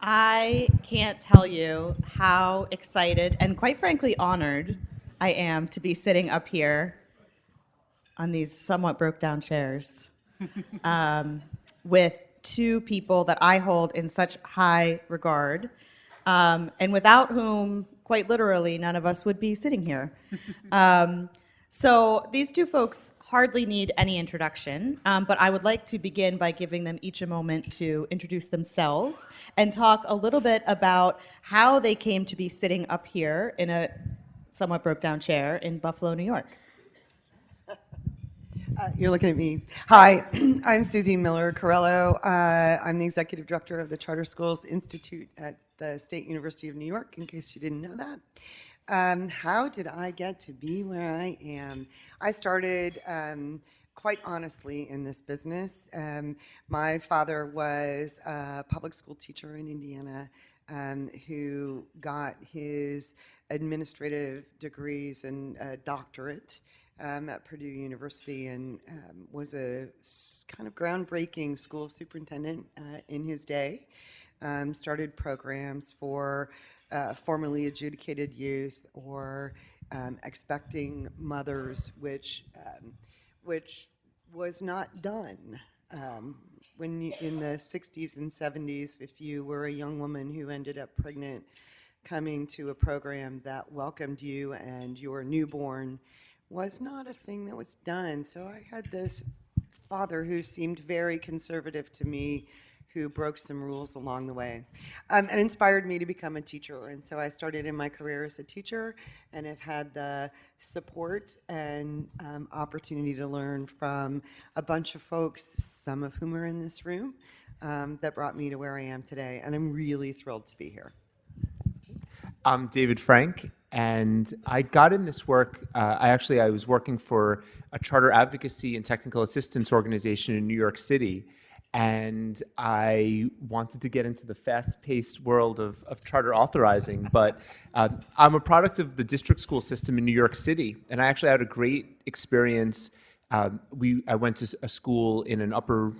I can't tell you how excited and quite frankly honored I am to be sitting up here on these somewhat broke down chairs um, with two people that I hold in such high regard, and without whom, quite literally, none of us would be sitting here. Um, so these two folks hardly need any introduction, but I would like to begin by giving them each a moment to introduce themselves and talk a little bit about how they came to be sitting up here in a somewhat broke down chair in Buffalo, New York. You're looking at me. Hi, I'm Susie Miller Carello. I'm the executive director of the Charter Schools Institute at the State University of New York, in case you didn't know that. How did I get to be where I am? I started, quite honestly, in this business. My father was a public school teacher in Indiana who got his administrative degrees and a doctorate at Purdue University, and was a kind of groundbreaking school superintendent in his day. Started programs for formerly adjudicated youth or expecting mothers, which was not done. In the 60s and 70s, if you were a young woman who ended up pregnant, coming to a program that welcomed you and your newborn was not a thing that was done. So I had this father who seemed very conservative to me, who broke some rules along the way, and inspired me to become a teacher. And so I started in my career as a teacher and have had the support and opportunity to learn from a bunch of folks, some of whom are in this room, that brought me to where I am today. And I'm really thrilled to be here. I'm David Frank, and I got in this work. I was working for a charter advocacy and technical assistance organization in New York City, and I wanted to get into the fast-paced world of charter authorizing. But I'm a product of the district school system in New York City, and I actually had a great experience. I went to a school in an upper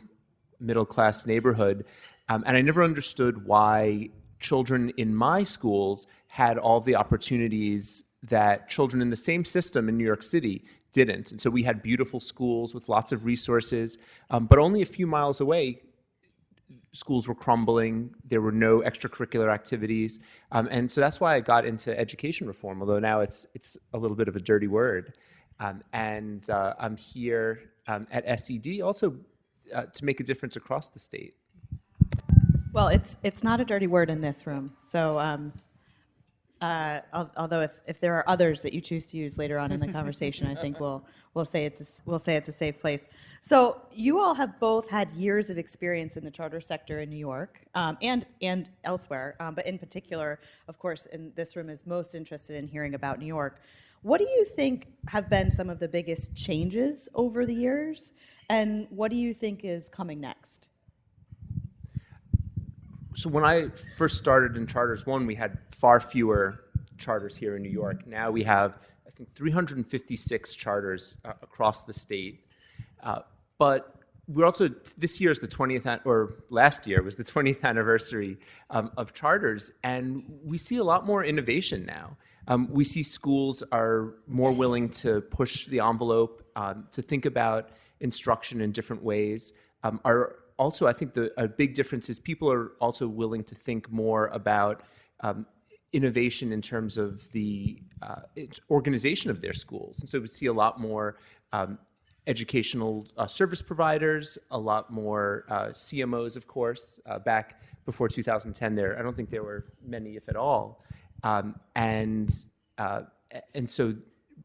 middle-class neighborhood, and I never understood why children in my schools had all the opportunities that children in the same system in New York City didn't. And so we had beautiful schools with lots of resources, but only a few miles away, schools were crumbling. There were no extracurricular activities. And so that's why I got into education reform, although now it's a little bit of a dirty word. I'm here at SED also to make a difference across the state. Well, it's not a dirty word in this room. So, although if there are others that you choose to use later on in the conversation, I think we'll say it's a safe place. So, you all have both had years of experience in the charter sector in New York and elsewhere, but in particular, of course, in this room is most interested in hearing about New York. What do you think have been some of the biggest changes over the years, and what do you think is coming next? So when I first started in charters, we had far fewer charters here in New York. Now we have, I think, 356 charters across the state. But we're also, this year is the 20th, or last year was the 20th anniversary of charters, and we see a lot more innovation now. We see schools are more willing to push the envelope, to think about instruction in different ways. Also, I think a big difference is people are also willing to think more about innovation in terms of the organization of their schools. And so we see a lot more educational service providers, a lot more CMOs, of course. Back before 2010, I don't think there were many, if at all. And so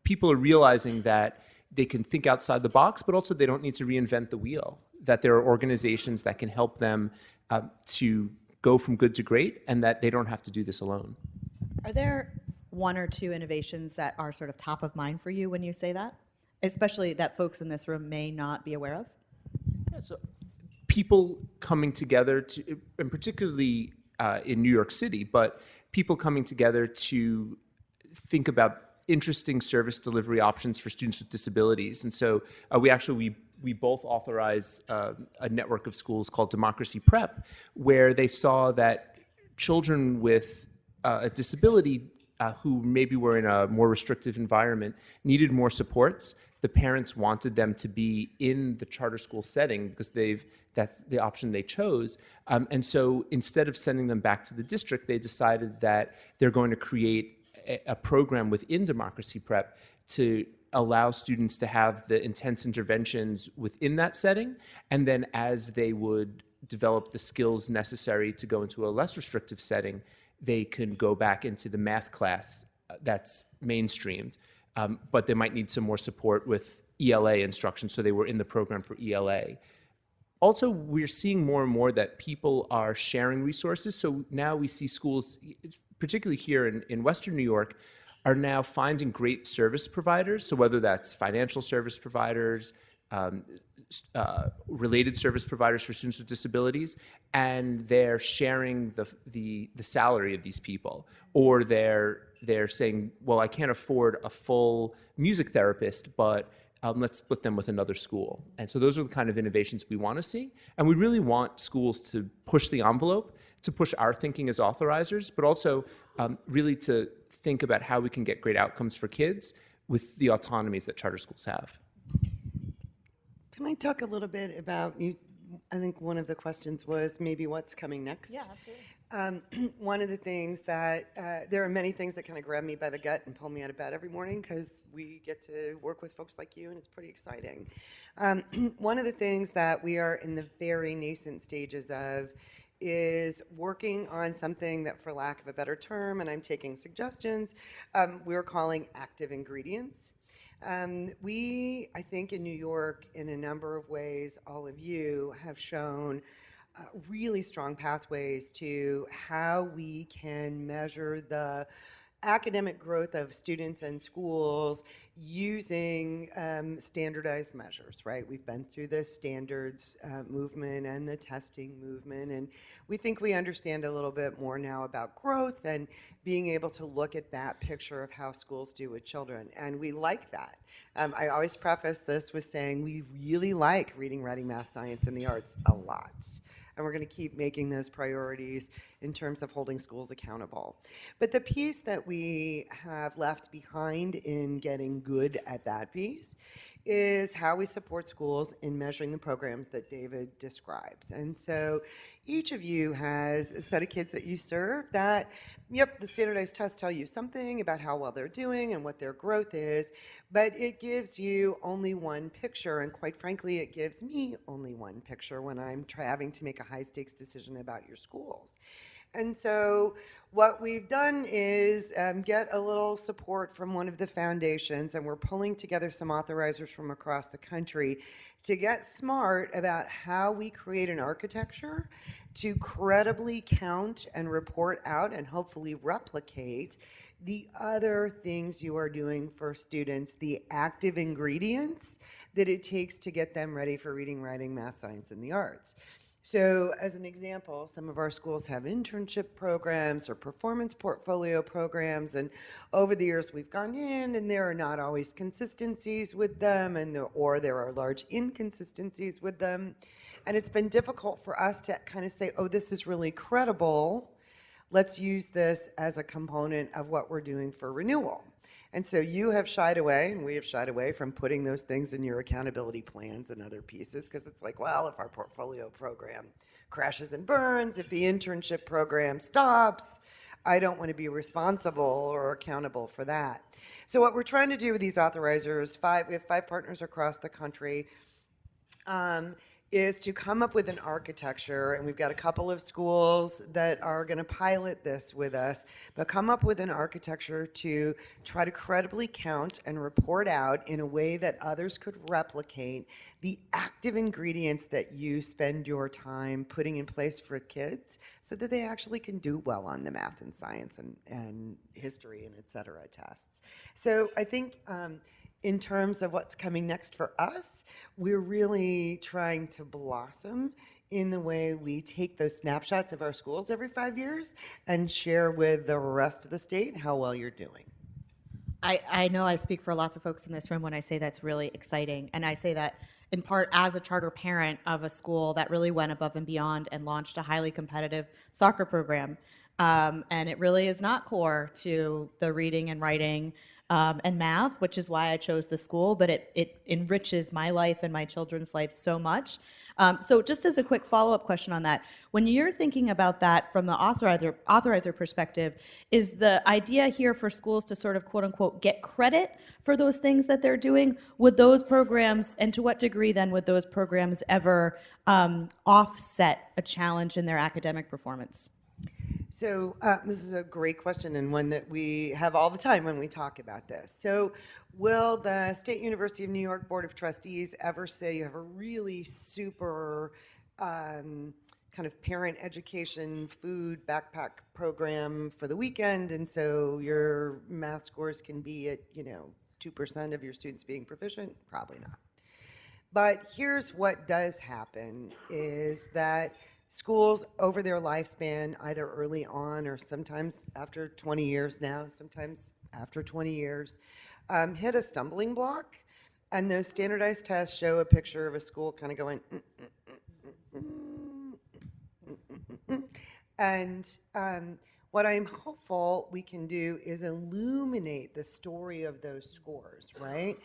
people are realizing that they can think outside the box, but also they don't need to reinvent the wheel, that there are organizations that can help them to go from good to great, and that they don't have to do this alone. Are there one or two innovations that are sort of top of mind for you when you say that, especially that folks in this room may not be aware of? Yeah, so people coming together, and particularly in New York City, but people coming together to think about interesting service delivery options for students with disabilities. And so we both authorize a network of schools called Democracy Prep, where they saw that children with a disability who maybe were in a more restrictive environment needed more supports. The parents wanted them to be in the charter school setting because that's the option they chose. And so instead of sending them back to the district, they decided that they're going to create a program within Democracy Prep to allow students to have the intense interventions within that setting. And then as they would develop the skills necessary to go into a less restrictive setting, they can go back into the math class that's mainstreamed. But they might need some more support with ELA instruction, so they were in the program for ELA. Also, we're seeing more and more that people are sharing resources. So now we see schools, particularly here in Western New York, are now finding great service providers. So whether that's financial service providers, related service providers for students with disabilities, and they're sharing the salary of these people, or they're saying, well, I can't afford a full music therapist, but let's split them with another school. And so those are the kind of innovations we want to see. And we really want schools to push the envelope, to push our thinking as authorizers, but also really to think about how we can get great outcomes for kids with the autonomies that charter schools have. Can I talk a little bit about you? I think one of the questions was maybe what's coming next. Yeah, absolutely. One of the things that there are many things that kind of grab me by the gut and pull me out of bed every morning because we get to work with folks like you, and it's pretty exciting. One of the things that we are in the very nascent stages of is working on something that, for lack of a better term, and I'm taking suggestions, we're calling active ingredients. I think in New York, in a number of ways, all of you have shown really strong pathways to how we can measure the academic growth of students and schools using standardized measures, right? We've been through the standards movement and the testing movement, and we think we understand a little bit more now about growth and being able to look at that picture of how schools do with children, and we like that. I always preface this with saying we really like reading, writing, math, science, and the arts a lot. And we're going to keep making those priorities in terms of holding schools accountable. But the piece that we have left behind in getting good at that piece is how we support schools in measuring the programs that David describes. And so each of you has a set of kids that you serve that, yep, the standardized tests tell you something about how well they're doing and what their growth is, but it gives you only one picture, and quite frankly, it gives me only one picture when I'm having to make a high-stakes decision about your schools. And so what we've done is get a little support from one of the foundations, and we're pulling together some authorizers from across the country to get smart about how we create an architecture to credibly count and report out and hopefully replicate the other things you are doing for students, the active ingredients that it takes to get them ready for reading, writing, math, science, and the arts. So as an example, some of our schools have internship programs or performance portfolio programs, and over the years we've gone in and there are not always consistencies with them, or there are large inconsistencies with them. And it's been difficult for us to kind of say, oh, this is really credible. Let's use this as a component of what we're doing for renewal. And so you have shied away, and we have shied away from putting those things in your accountability plans and other pieces, because it's like, well, if our portfolio program crashes and burns, if the internship program stops, I don't want to be responsible or accountable for that. So what we're trying to do with these authorizers, we have 5 partners across the country, is to come up with an architecture, and we've got a couple of schools that are going to pilot this with us, but come up with an architecture to try to credibly count and report out in a way that others could replicate the active ingredients that you spend your time putting in place for kids so that they actually can do well on the math and science and history and et cetera tests. So I think in terms of what's coming next for us, we're really trying to blossom in the way we take those snapshots of our schools every 5 years and share with the rest of the state how well you're doing. I know I speak for lots of folks in this room when I say that's really exciting. And I say that in part as a charter parent of a school that really went above and beyond and launched a highly competitive soccer program. And it really is not core to the reading and writing and math, which is why I chose the school, but it enriches my life and my children's life so much. So just as a quick follow-up question on that, when you're thinking about that from the authorizer perspective, is the idea here for schools to sort of quote unquote get credit for those things that they're doing? Would those programs, and to what degree then would those programs ever offset a challenge in their academic performance? So this is a great question, and one that we have all the time when we talk about this. So will the State University of New York Board of Trustees ever say you have a really super kind of parent education food backpack program for the weekend, and so your math scores can be at 2% of your students being proficient? Probably not. But here's what does happen is that schools over their lifespan, either early on or sometimes after 20 years now, sometimes after 20 years, hit a stumbling block. And those standardized tests show a picture of a school kind of going, and what I'm hopeful we can do is illuminate the story of those scores, right?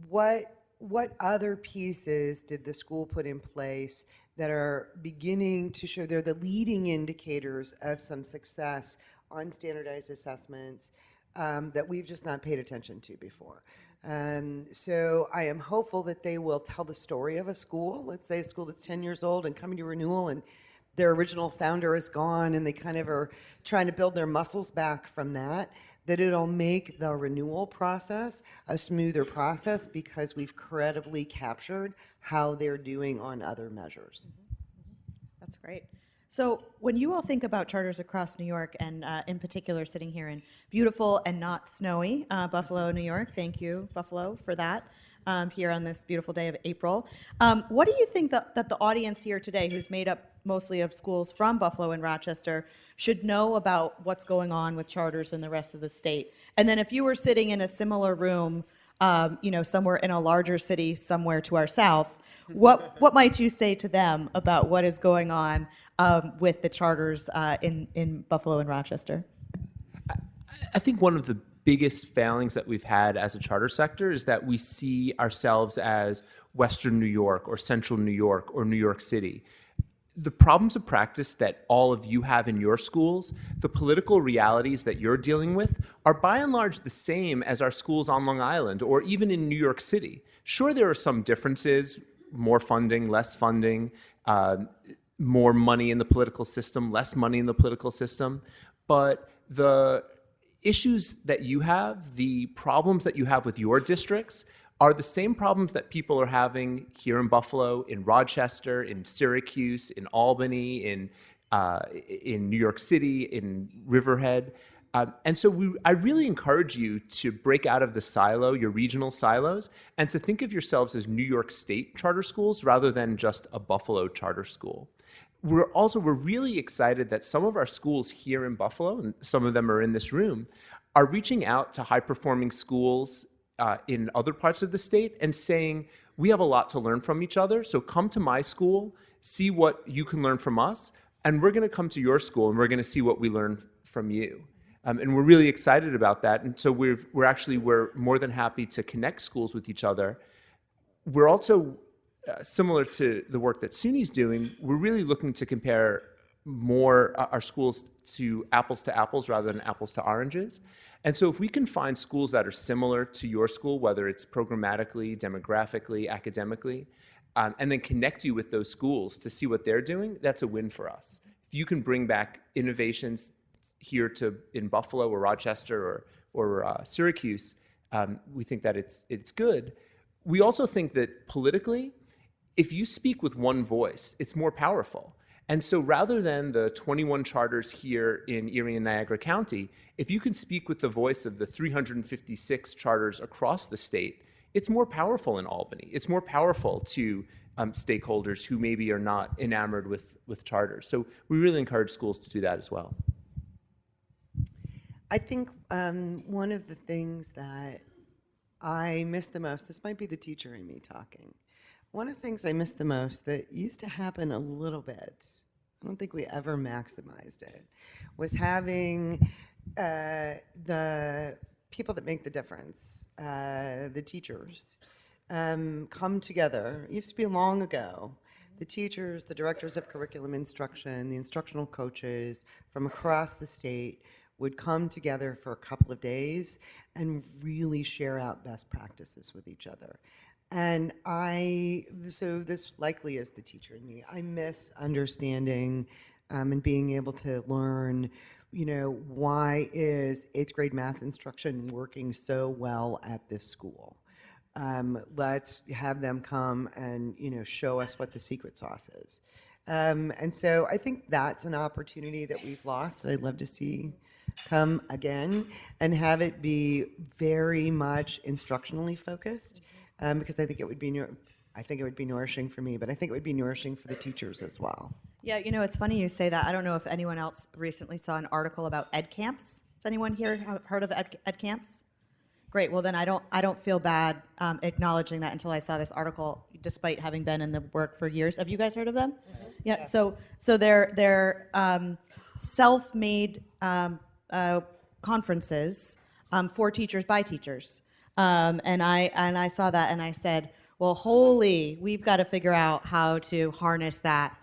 What other pieces did the school put in place that are beginning to show they're the leading indicators of some success on standardized assessments that we've just not paid attention to before? So I am hopeful that they will tell the story of a school, let's say a school that's 10 years old and coming to renewal, and their original founder is gone and they kind of are trying to build their muscles back from that it'll make the renewal process a smoother process because we've credibly captured how they're doing on other measures. That's great. So when you all think about charters across New York, and in particular sitting here in beautiful and not snowy Buffalo, New York, thank you, Buffalo, for that, here on this beautiful day of April. What do you think that the audience here today, who's made up mostly of schools from Buffalo and Rochester, should know about what's going on with charters in the rest of the state? And then if you were sitting in a similar room, somewhere in a larger city somewhere to our south, what might you say to them about what is going on with the charters in Buffalo and Rochester? I think one of the biggest failings that we've had as a charter sector is that we see ourselves as Western New York or Central New York or New York City. The problems of practice that all of you have in your schools, the political realities that you're dealing with, are by and large the same as our schools on Long Island or even in New York City. Sure, there are some differences, more funding, less funding, more money in the political system, less money in the political system, but the issues that you have, the problems that you have with your districts, are the same problems that people are having here in Buffalo, in Rochester, in Syracuse, in Albany, in New York City, in Riverhead. And so I really encourage you to break out of the silo, your regional silos, and to think of yourselves as New York State charter schools rather than just a Buffalo charter school. We're really excited that some of our schools here in Buffalo, and some of them are in this room, are reaching out to high-performing schools in other parts of the state and saying, we have a lot to learn from each other, so come to my school, see what you can learn from us, and we're going to come to your school and we're going to see what we learn from you. And we're really excited about that. And so we're more than happy to connect schools with each other. We're also, similar to the work that SUNY's doing, we're really looking to compare more our schools to apples rather than apples to oranges. And so if we can find schools that are similar to your school, whether it's programmatically, demographically, academically, and then connect you with those schools to see what they're doing, that's a win for us. If you can bring back innovations here in Buffalo or Rochester or Syracuse, we think that it's good. We also think that politically, if you speak with one voice, it's more powerful. And so rather than the 21 charters here in Erie and Niagara County, if you can speak with the voice of the 356 charters across the state, it's more powerful in Albany. It's more powerful to stakeholders who maybe are not enamored with charters. So we really encourage schools to do that as well. I think one of the things that I miss the most, this might be the teacher in me talking, one of the things I miss the most that used to happen a little bit I don't think we ever maximized it, was having the people that make the difference, the teachers, come together. It used to be long ago. The teachers, the directors of curriculum instruction, the instructional coaches from across the state would come together for a couple of days and really share out best practices with each other. And so this likely is the teacher in me. I miss understanding and being able to learn, why is 8th grade math instruction working so well at this school? Let's have them come and, show us what the secret sauce is. And so I think that's an opportunity that we've lost that I'd love to see come again and have it be very much instructionally focused, because I think it would be nourishing for me, but I think it would be nourishing for the teachers as well. Yeah, it's funny you say that. I don't know if anyone else recently saw an article about ed camps. Has anyone here heard of ed camps? Great. Well, then I don't feel bad acknowledging that until I saw this article, despite having been in the work for years. Have you guys heard of them? Mm-hmm. Yeah. So they're self-made conferences for teachers by teachers, and I saw that and I said, well, we've got to figure out how to harness that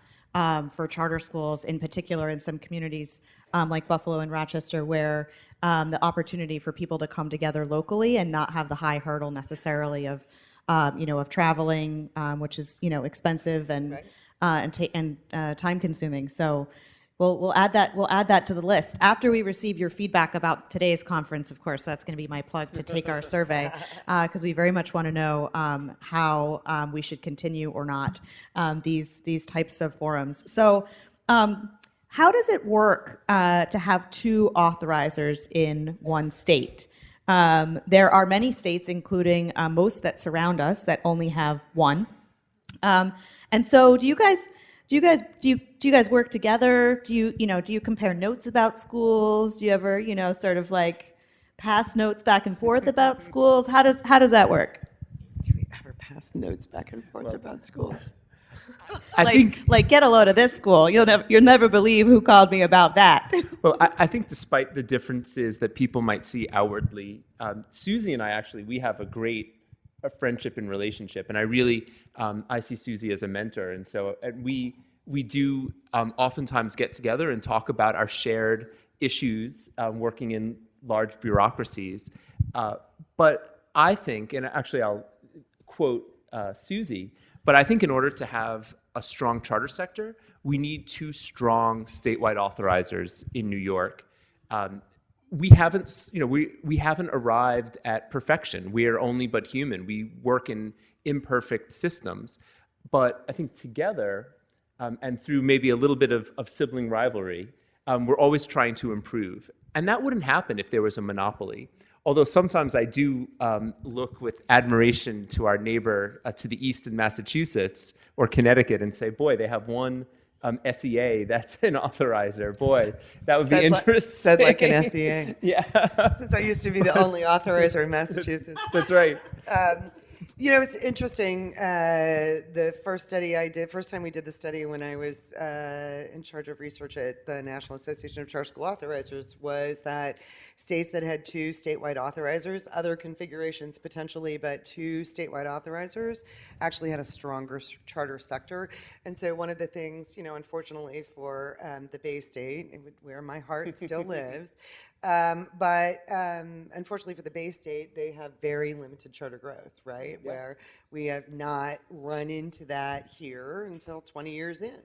for charter schools, in particular in some communities like Buffalo and Rochester, where the opportunity for people to come together locally and not have the high hurdle necessarily of traveling, which is expensive and time consuming. So we'll add that to the list after we receive your feedback about today's conference. Of course, that's going to be my plug to take our survey, because we very much want to know how we should continue or not these types of forums. So. How does it work to have two authorizers in one state? There are many states, including most that surround us, that only have one. And so, do you guys work together? Do you compare notes about schools? Do you ever sort of like pass notes back and forth about schools? How does that work? Do we ever pass notes back and forth about schools? I think, get a load of this school. You'll never believe who called me about that. well, I think despite the differences that people might see outwardly, Susie and I we have a great friendship and relationship, and I see Susie as a mentor, and so we do oftentimes get together and talk about our shared issues working in large bureaucracies. But I think, and actually I'll quote Susie, but I think in order to have a strong charter sector, we need two strong statewide authorizers in New York. We haven't arrived at perfection. We are only but human. We work in imperfect systems, but I think together and through maybe a little bit of sibling rivalry, we're always trying to improve. And that wouldn't happen if there was a monopoly. Although sometimes I do look with admiration to our neighbor to the east in Massachusetts or Connecticut and say, boy, they have one SEA that's an authorizer. Boy, that would be interesting. Said like an SEA. Yeah. Since I used to be the only authorizer in Massachusetts. That's right. It's interesting. The first time we did the study when I was in charge of research at the National Association of Charter School Authorizers, was that states that had two statewide authorizers, other configurations potentially, but two statewide authorizers actually had a stronger charter sector. And so one of the things, unfortunately for the Bay State, where my heart still lives, but unfortunately for the Bay State, they have very limited charter growth, right? Yeah. Where we have not run into that here until 20 years in.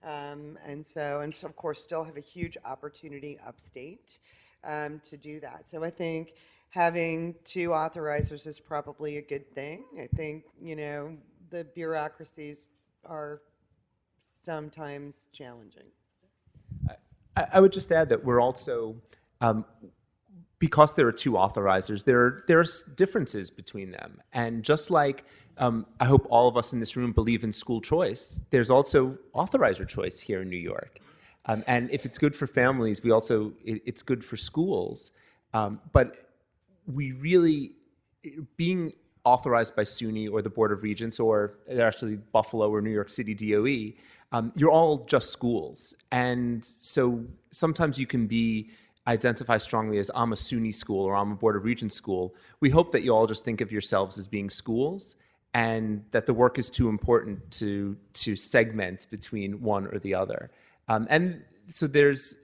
And so of course still have a huge opportunity upstate to do that. So I think having two authorizers is probably a good thing. I think, the bureaucracies are sometimes challenging. I would just add that we're also, because there are two authorizers, there are differences between them. And just like I hope all of us in this room believe in school choice, there's also authorizer choice here in New York. And if it's good for families, it's good for schools. But we really, being authorized by SUNY or the Board of Regents, or actually Buffalo or New York City DOE, you're all just schools. And so sometimes you can identify strongly as I'm a SUNY school or I'm a Board of Regents school. We hope that you all just think of yourselves as being schools, and that the work is too important to segment between one or the other. And so there's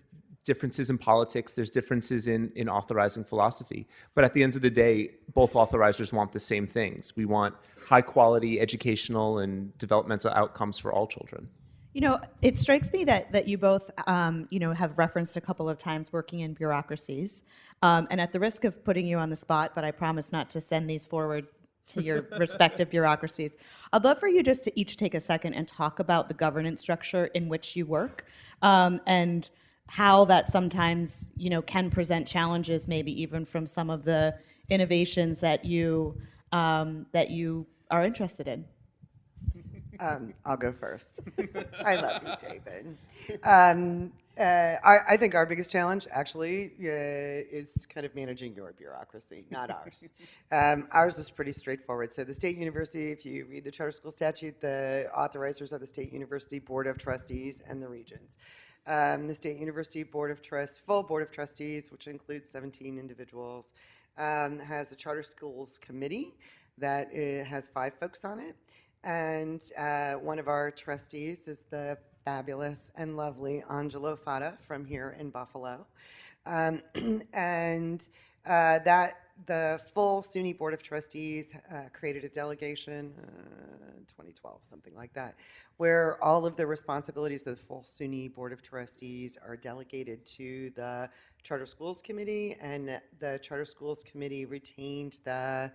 differences in politics, there's differences in authorizing philosophy. But at the end of the day, both authorizers want the same things. We want high quality educational and developmental outcomes for all children. You know, it strikes me that you both, have referenced a couple of times working in bureaucracies. And at the risk of putting you on the spot, but I promise not to send these forward to your respective bureaucracies, I'd love for you just to each take a second and talk about the governance structure in which you work, and how that sometimes, can present challenges, maybe even from some of the innovations that you are interested in. I'll go first. I love you, David. I think our biggest challenge actually is kind of managing your bureaucracy, not ours. Ours is pretty straightforward. So the state university, if you read the charter school statute, the authorizers are the state university board of trustees and the regents. The state university full board of trustees, which includes 17 individuals, has a charter schools committee that has 5 folks on it. And one of our trustees is the fabulous and lovely Angelo Fata from here in Buffalo. And the full SUNY Board of Trustees created a delegation, 2012, something like that, where all of the responsibilities of the full SUNY Board of Trustees are delegated to the Charter Schools Committee, and the Charter Schools Committee retained the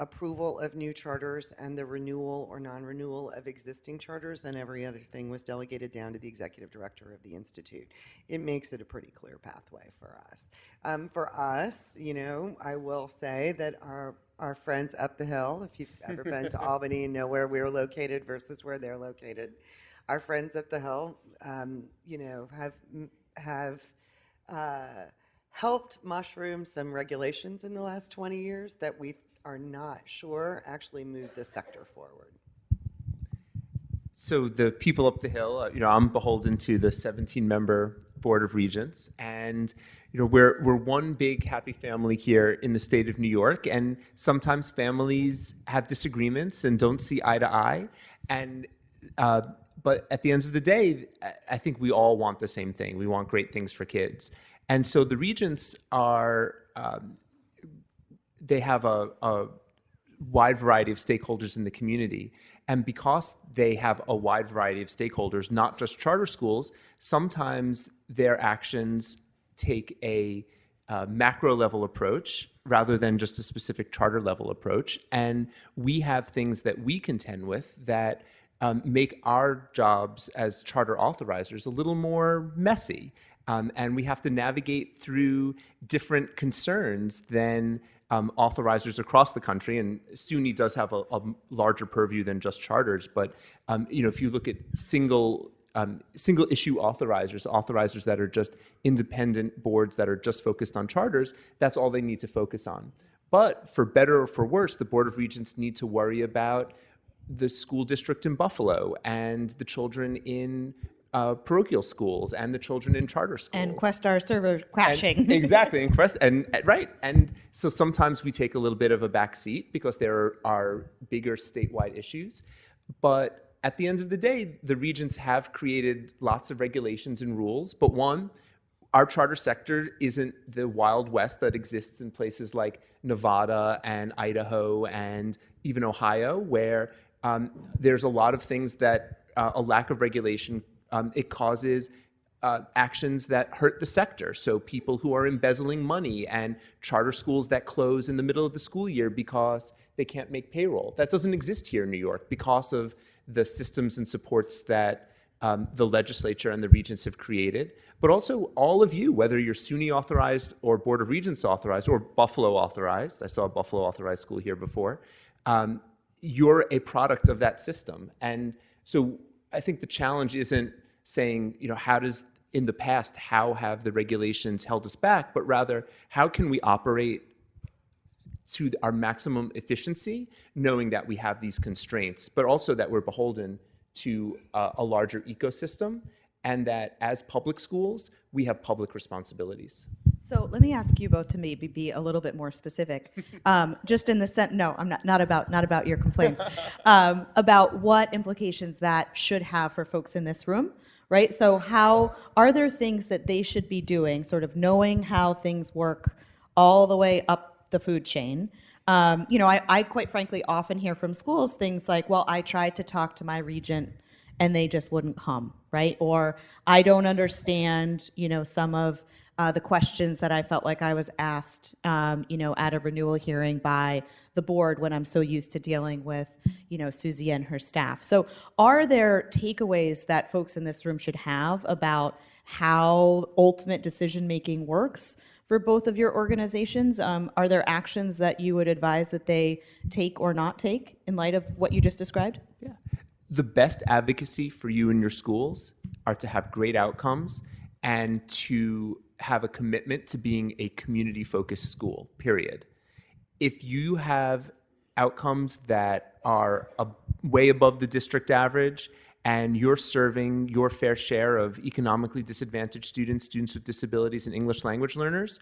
approval of new charters and the renewal or non-renewal of existing charters, and every other thing was delegated down to the executive director of the institute. It makes it a pretty clear pathway for us. For us, I will say that our friends up the hill, if you've ever been to Albany and know where we're located versus where they're located, our friends up the hill, have helped mushroom some regulations in the last 20 years that we are not sure actually move the sector forward. So the people up the hill, I'm beholden to the 17-member Board of Regents, and we're one big happy family here in the state of New York, and sometimes families have disagreements and don't see eye to eye, and but at the end of the day, I think we all want the same thing. We want great things for kids, and so the Regents are. They have a wide variety of stakeholders in the community. And because they have a wide variety of stakeholders, not just charter schools, sometimes their actions take a macro level approach rather than just a specific charter level approach. And we have things that we contend with that make our jobs as charter authorizers a little more messy. And we have to navigate through different concerns than authorizers across the country, and SUNY does have a larger purview than just charters. But if you look at single issue authorizers that are just independent boards that are just focused on charters, that's all they need to focus on. But for better or for worse, the Board of Regents need to worry about the school district in Buffalo and the children in parochial schools and the children in charter schools. And Questar server crashing. Exactly, and so sometimes we take a little bit of a back seat because there are bigger statewide issues. But at the end of the day, the regents have created lots of regulations and rules. But one, our charter sector isn't the Wild West that exists in places like Nevada and Idaho and even Ohio, where there's a lot of things that a lack of regulation it causes actions that hurt the sector. So people who are embezzling money and charter schools that close in the middle of the school year because they can't make payroll. That doesn't exist here in New York because of the systems and supports that the legislature and the regents have created. But also all of you, whether you're SUNY authorized or Board of Regents authorized or Buffalo authorized, I saw a Buffalo authorized school here before, you're a product of that system. And so I think the challenge isn't saying, how have the regulations held us back, but rather, how can we operate to our maximum efficiency, knowing that we have these constraints, but also that we're beholden to a larger ecosystem, and that as public schools, we have public responsibilities. So let me ask you both to maybe be a little bit more specific, just in the sense. No, I'm not about your complaints, about what implications that should have for folks in this room, right? So how are there things that they should be doing, sort of knowing how things work all the way up the food chain? I quite frankly often hear from schools things like, well, I tried to talk to my regent and they just wouldn't come, right? Or I don't understand, some of the questions that I felt like I was asked, at a renewal hearing by the board when I'm so used to dealing with, Susie and her staff. So are there takeaways that folks in this room should have about how ultimate decision-making works for both of your organizations? Are there actions that you would advise that they take or not take in light of what you just described? Yeah. The best advocacy for you and your schools are to have great outcomes and to have a commitment to being a community-focused school, period. If you have outcomes that are way above the district average and you're serving your fair share of economically disadvantaged students, students with disabilities, and English language learners,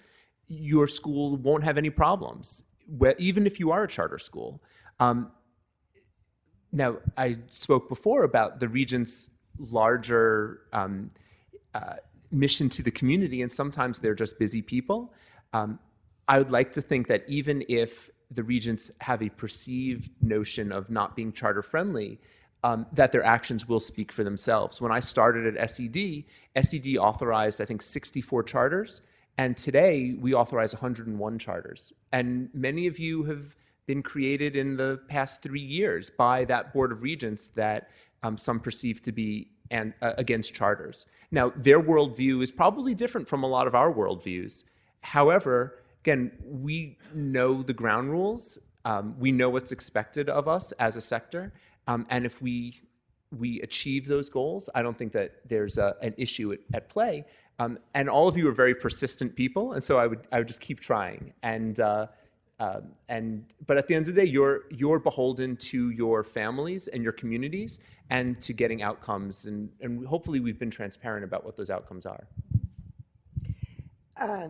your school won't have any problems, even if you are a charter school. Now, I spoke before about the Regent's larger mission to the community, and sometimes they're just busy people. I would like to think that even if the Regents have a perceived notion of not being charter friendly, that their actions will speak for themselves. When I started at SED authorized, I think, 64 charters, and today we authorize 101 charters. And many of you have been created in the past 3 years by that Board of Regents that some perceive to be against charters. Now, their worldview is probably different from a lot of our worldviews. However, again, we know the ground rules. We know what's expected of us as a sector. And if we achieve those goals, I don't think that there's an issue at play. And all of you are very persistent people, and so I would just keep trying. But at the end of the day, you're beholden to your families and your communities and to getting outcomes, and hopefully we've been transparent about what those outcomes are. I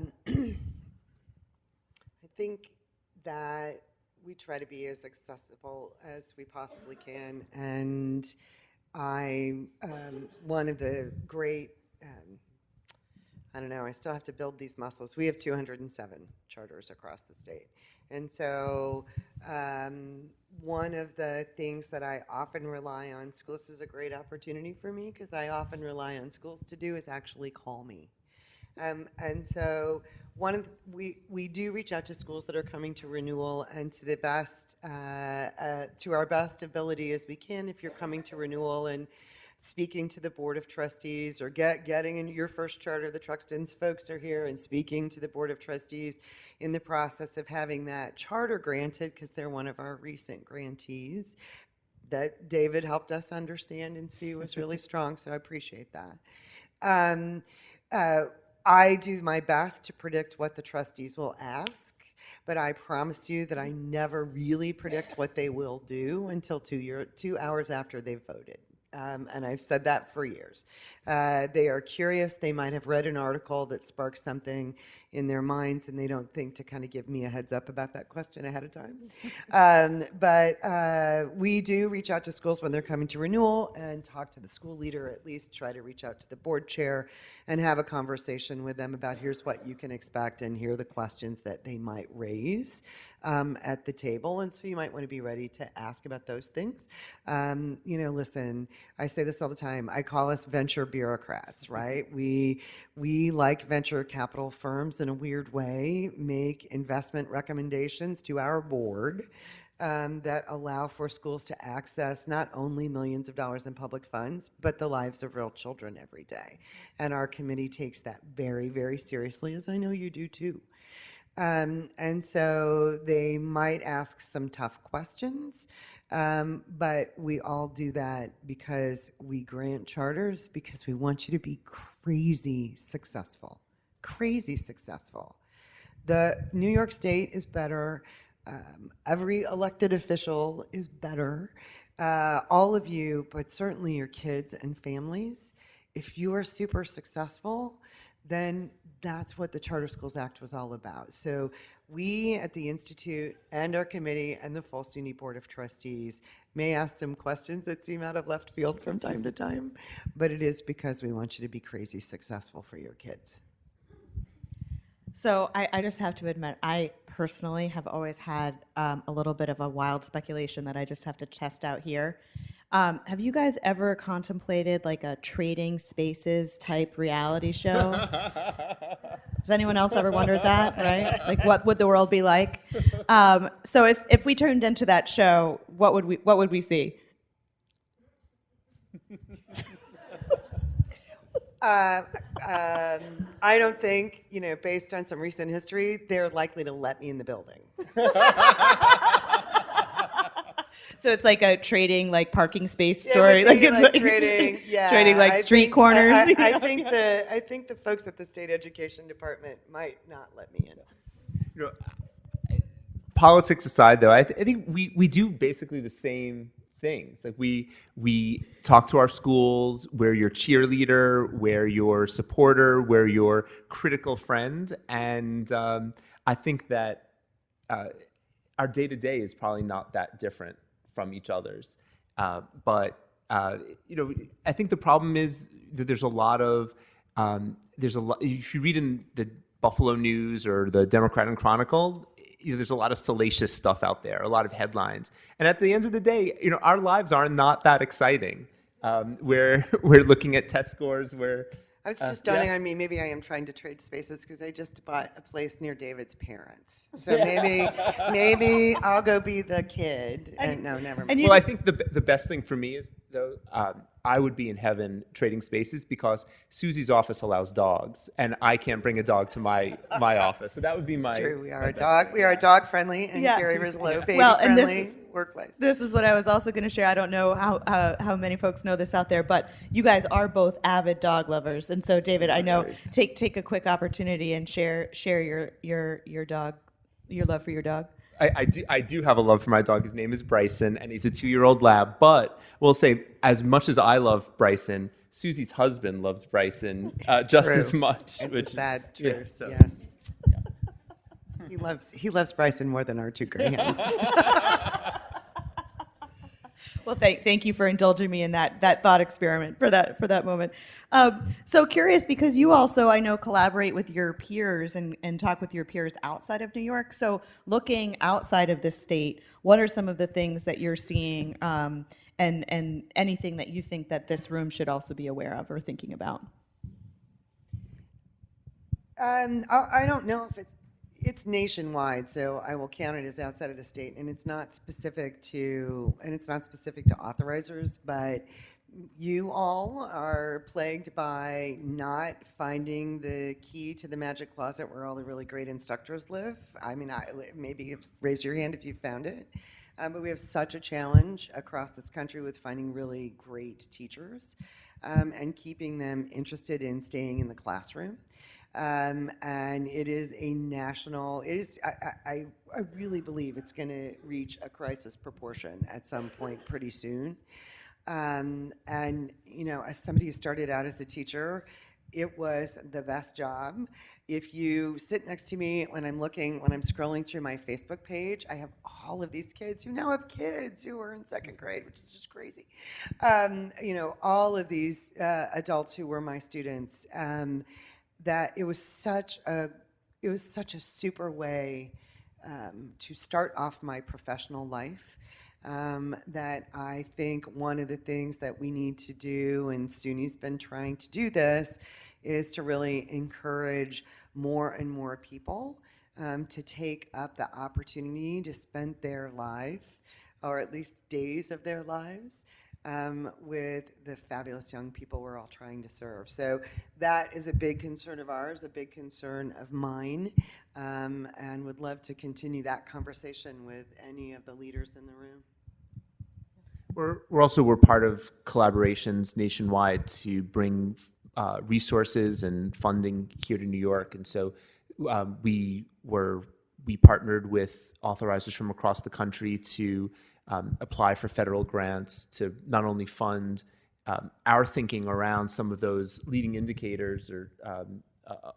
think that we try to be as accessible as we possibly can, and one of the great, I still have to build these muscles. We have 207 charters across the state. And so one of the things that I often rely on schools, is a great opportunity for me because I often rely on schools to do, is actually call me. And so we do reach out to schools that are coming to renewal, and to the best, to our best ability as we can, if you're coming to renewal and speaking to the Board of Trustees, or getting in your first charter, the Truxton's folks are here, and speaking to the Board of Trustees in the process of having that charter granted, because they're one of our recent grantees that David helped us understand and see was really strong, so I appreciate that. I do my best to predict what the trustees will ask, but I promise you that I never really predict what they will do until 2 hours after they've voted. And I've said that for years. They are curious. They might have read an article that sparks something in their minds, and they don't think to kind of give me a heads up about that question ahead of time. But we do reach out to schools when they're coming to renewal and talk to the school leader, at least try to reach out to the board chair and have a conversation with them about here's what you can expect and here are the questions that they might raise at the table. And so you might want to be ready to ask about those things. Listen, I say this all the time. I call us venture bureaucrats, right? We like venture capital firms in a weird way, make investment recommendations to our board that allow for schools to access not only millions of dollars in public funds, but the lives of real children every day. And our committee takes that very, very seriously, as I know you do too. And so they might ask some tough questions, but we all do that because we grant charters because we want you to be crazy successful. Crazy successful. The New York State is better Every elected official is better. All of you, but certainly your kids and families. If you are super successful, then that's what the Charter Schools Act was all about. So we at the Institute and our committee and the full SUNY Board of Trustees may ask some questions that seem out of left field from time to time, but it is because we want you to be crazy successful for your kids. So I just have to admit, I personally have always had a little bit of a wild speculation that I just have to test out here. Have you guys ever contemplated like a Trading Spaces type reality show? Has anyone else ever wondered that, right? Like, what would the world be like? So if we turned into that show, what would we see? I don't think, based on some recent history, they're likely to let me in the building. So it's like a trading, like parking space It story, would be it's like trading, yeah. trading like street corners. I think the folks at the state education department might not let me in. Politics aside, though, I think we do basically the same things. Like we talk to our schools, we're your cheerleader, we're your supporter, we're your critical friend, and I think that our day-to-day is probably not that different from each other's. But I think the problem is that there's a lot. If you read in the Buffalo News or the Democrat and Chronicle, there's a lot of salacious stuff out there, a lot of headlines. And at the end of the day, our lives are not that exciting. We're looking at test scores. I was just dawning on me, maybe I am trying to trade spaces because I just bought a place near David's parents. So maybe I'll go be the kid. And no, never mind. Well, I think the best thing for me is, though, I would be in heaven trading spaces because Susie's office allows dogs, and I can't bring a dog to my office. So that would be my. It's true. We are a dog friendly and Carrie Rislow baby friendly workplace. This is what I was also going to share. I don't know how many folks know this out there, but you guys are both avid dog lovers, and so David, I know, take a quick opportunity and share your dog, your love for your dog. I do have a love for my dog. His name is Bryson, and he's a 2-year-old lab. But we'll say, as much as I love Bryson, Susie's husband loves Bryson just as much. It's a sad truth. So. Yes. Yeah. He loves Bryson more than our 2 greyhounds. Well, thank you for indulging me in that thought experiment for that moment. So curious, because you also, I know, collaborate with your peers and talk with your peers outside of New York. So looking outside of this state, what are some of the things that you're seeing and anything that you think that this room should also be aware of or thinking about? I don't know if it's nationwide, so I will count it as outside of the state, and it's not specific to authorizers, but you all are plagued by not finding the key to the magic closet where all the really great instructors live. I mean, maybe raise your hand if you found it. But we have such a challenge across this country with finding really great teachers and keeping them interested in staying in the classroom. And it is a national, I really believe it's going to reach a crisis proportion at some point pretty soon. And, as somebody who started out as a teacher, it was the best job. If you sit next to me when I'm scrolling through my Facebook page, I have all of these kids who now have kids who are in 2nd grade, which is just crazy. All of these adults who were my students, that it was such a super way to start off my professional life. That I think one of the things that we need to do, and SUNY's been trying to do this, is to really encourage more and more people to take up the opportunity to spend their life, or at least days of their lives, with the fabulous young people we're all trying to serve. So that is a big concern of ours, a big concern of mine, and would love to continue that conversation with any of the leaders in the room. We're part of collaborations nationwide to bring resources and funding here to New York, and so we were we partnered with authorizers from across the country to apply for federal grants to not only fund our thinking around some of those leading indicators or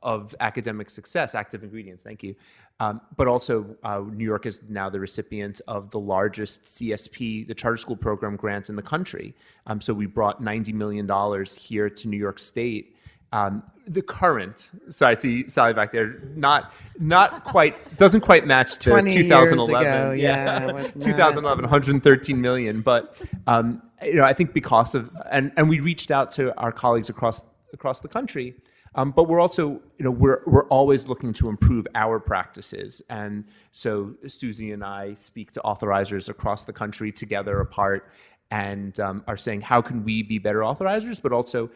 of academic success, active ingredients, thank you. But also, New York is now the recipient of the largest CSP, the charter school program grants in the country. So we brought $90 million here to New York State. The current, so I see Sally back there, not quite, doesn't quite match the 20 years 2011. ago, yeah, it was not. 2011, 113 million. But I think because of, and we reached out to our colleagues across the country. But we're also, we're always looking to improve our practices. And so Susie and I speak to authorizers across the country together apart and are saying, how can we be better authorizers? But also,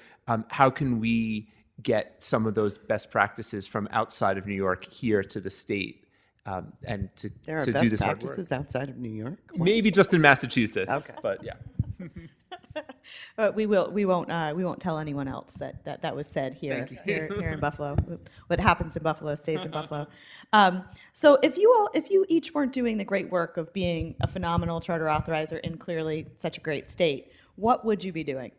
how can we get some of those best practices from outside of New York here to the state and to There are do best this hard work? practices outside of New York? Maybe just in Massachusetts. Okay. But yeah. But we won't tell anyone else that was said here. Thank you. Here in Buffalo. What happens in Buffalo stays in Buffalo. So if you each weren't doing the great work of being a phenomenal charter authorizer in clearly such a great state, what would you be doing?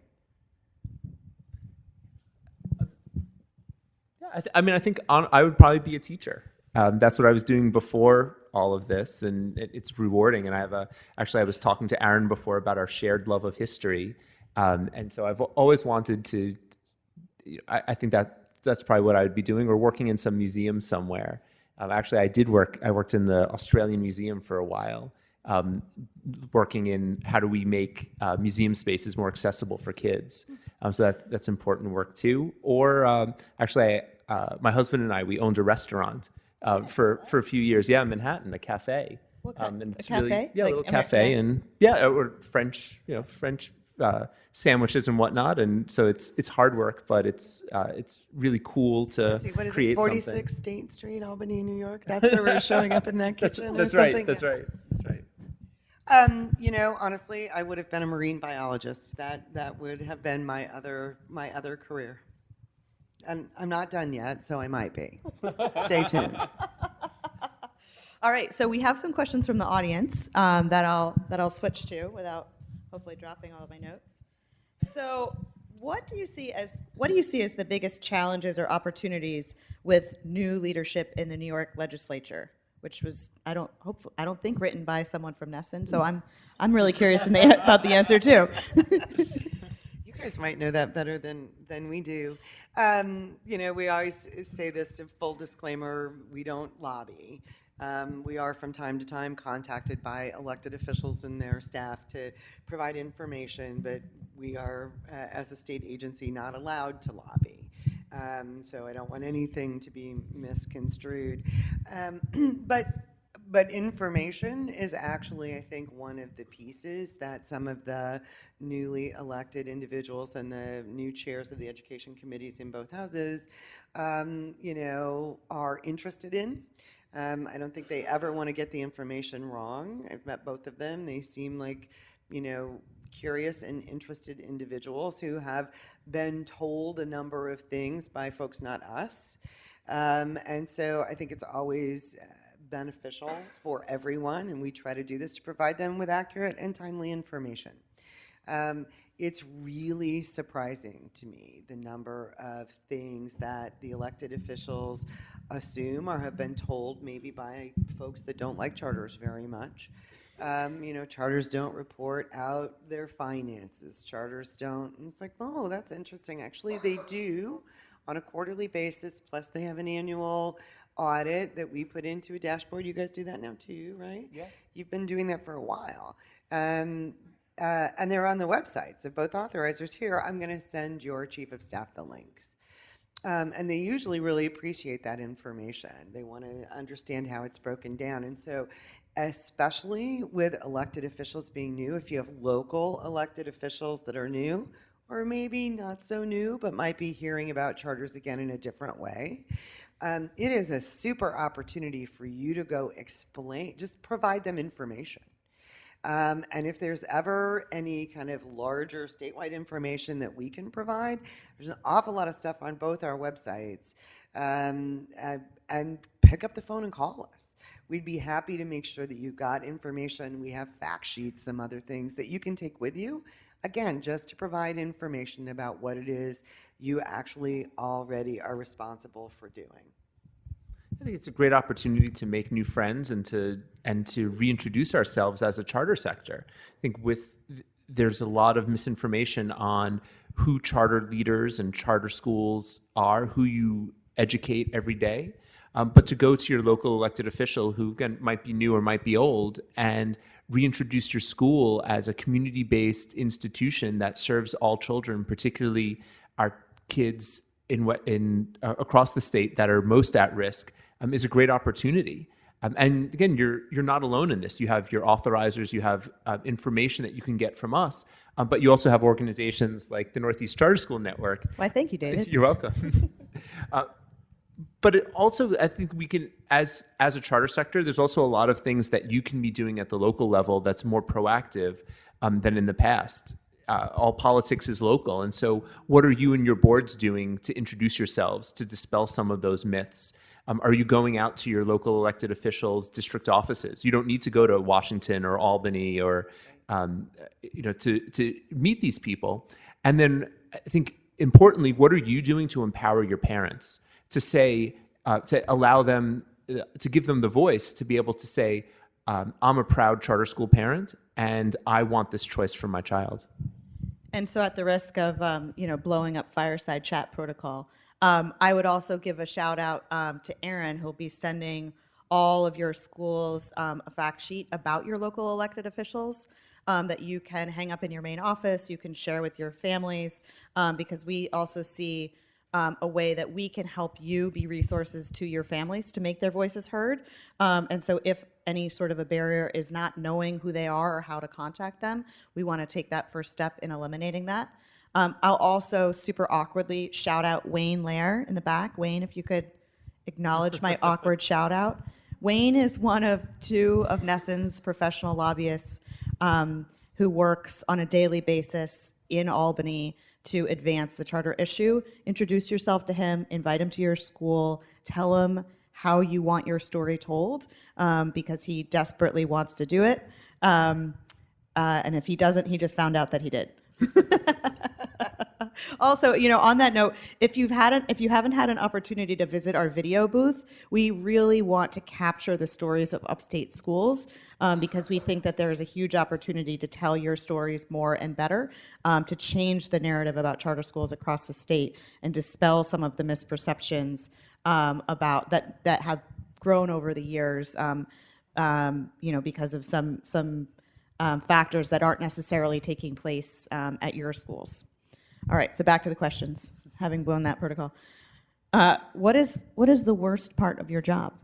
Yeah, I think I would probably be a teacher. That's what I was doing before all of this, and it's rewarding. And I was talking to Aaron before about our shared love of history, and so I've always wanted to. I think that's probably what I would be doing, or working in some museum somewhere. Actually, I worked in the Australian Museum for a while, working in how do we make museum spaces more accessible for kids. So that's important work too. Or my husband and I, we owned a restaurant for a few years. Yeah, in Manhattan, a cafe. What kind? And A it's cafe? really, yeah, a Like little cafe, and or French sandwiches and whatnot. And so it's hard work, but it's really cool to Let's see, what is create it, 46 something. State Street, Albany, New York? That's where we're showing up in that kitchen That's or right. something? That's right. That's right. Honestly, I would have been a marine biologist. That would have been my other career. And I'm not done yet, so I might be. Stay tuned. All right, so we have some questions from the audience that I'll switch to without hopefully dropping all of my notes. So, what do you see as the biggest challenges or opportunities with new leadership in the New York legislature? Which was I don't think written by someone from NYSED. So I'm really curious about the answer too. You guys might know that better than we do. We always say this, full disclaimer, we don't lobby. We are from time to time contacted by elected officials and their staff to provide information, but we are, as a state agency, not allowed to lobby. So I don't want anything to be misconstrued. But information is actually, I think, one of the pieces that some of the newly elected individuals and the new chairs of the education committees in both houses, are interested in. I don't think they ever want to get the information wrong. I've met both of them. They seem like, curious and interested individuals who have been told a number of things by folks, not us. And so I think it's always beneficial for everyone, and we try to do this to provide them with accurate and timely information. It's really surprising to me the number of things that the elected officials assume or have been told maybe by folks that don't like charters very much. Charters don't report out their finances. Charters don't. And it's like, oh, that's interesting. Actually, they do on a quarterly basis, plus they have an annual audit that we put into a dashboard. You guys do that now too, right? Yeah. You've been doing that for a while. And they're on the websites of both authorizers here. I'm going to send your chief of staff the links. And they usually really appreciate that information. They want to understand how it's broken down. And so, especially with elected officials being new, if you have local elected officials that are new, or maybe not so new, but might be hearing about charters again in a different way, it is a super opportunity for you to go explain, just provide them information. And if there's ever any kind of larger statewide information that we can provide, there's an awful lot of stuff on both our websites. And pick up the phone and call us. We'd be happy to make sure that you got information. We have fact sheets, some other things that you can take with you. Again, just to provide information about what it is you actually already are responsible for doing. I think it's a great opportunity to make new friends and to reintroduce ourselves as a charter sector. I think there's a lot of misinformation on who charter leaders and charter schools are, who you educate every day. But to go to your local elected official, who again might be new or might be old, and reintroduce your school as a community-based institution that serves all children, particularly our kids across the state that are most at risk, is a great opportunity. And again, you're not alone in this. You have your authorizers, you have information that you can get from us, but you also have organizations like the Northeast Charter School Network. Why, thank you, David. You're welcome. But it also, I think we can, as a charter sector, there's also a lot of things that you can be doing at the local level that's more proactive than in the past. All politics is local, and so what are you and your boards doing to introduce yourselves, to dispel some of those myths? Are you going out to your local elected officials' district offices? You don't need to go to Washington or Albany or to meet these people. And then I think importantly, what are you doing to empower your parents to say, to allow them, to give them the voice to be able to say, I'm a proud charter school parent and I want this choice for my child. And so at the risk of, blowing up fireside chat protocol, I would also give a shout out to Aaron, who'll be sending all of your schools a fact sheet about your local elected officials that you can hang up in your main office, you can share with your families, because we also see a way that we can help you be resources to your families to make their voices heard. And so if any sort of a barrier is not knowing who they are or how to contact them, we want to take that first step in eliminating that. I'll also super awkwardly shout out Wayne Lair in the back. Wayne, if you could acknowledge my awkward shout out. Wayne is one of two of NESN's professional lobbyists who works on a daily basis in Albany to advance the charter issue. Introduce yourself to him, invite him to your school, tell him how you want your story told, because he desperately wants to do it. And if he doesn't, he just found out that he did. Also, on that note, if you haven't had an opportunity to visit our video booth, we really want to capture the stories of upstate schools because we think that there is a huge opportunity to tell your stories more and better, to change the narrative about charter schools across the state and dispel some of the misperceptions about that have grown over the years, because of some factors that aren't necessarily taking place at your schools. All right, so back to the questions, having blown that protocol. What is the worst part of your job?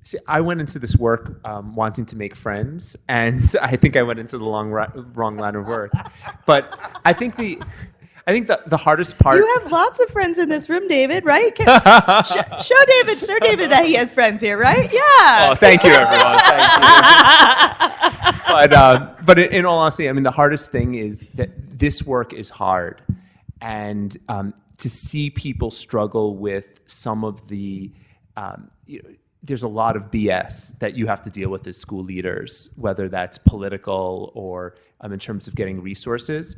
See, I went into this work wanting to make friends, and I think I went into the wrong line of work. But I think the hardest part. You have lots of friends in this room, David, right? Show David that he has friends here, right? Yeah. Oh, thank you, everyone. Thank you. But in all honesty, I mean, the hardest thing is that this work is hard, and to see people struggle with some of the, there's a lot of BS that you have to deal with as school leaders, whether that's political or in terms of getting resources,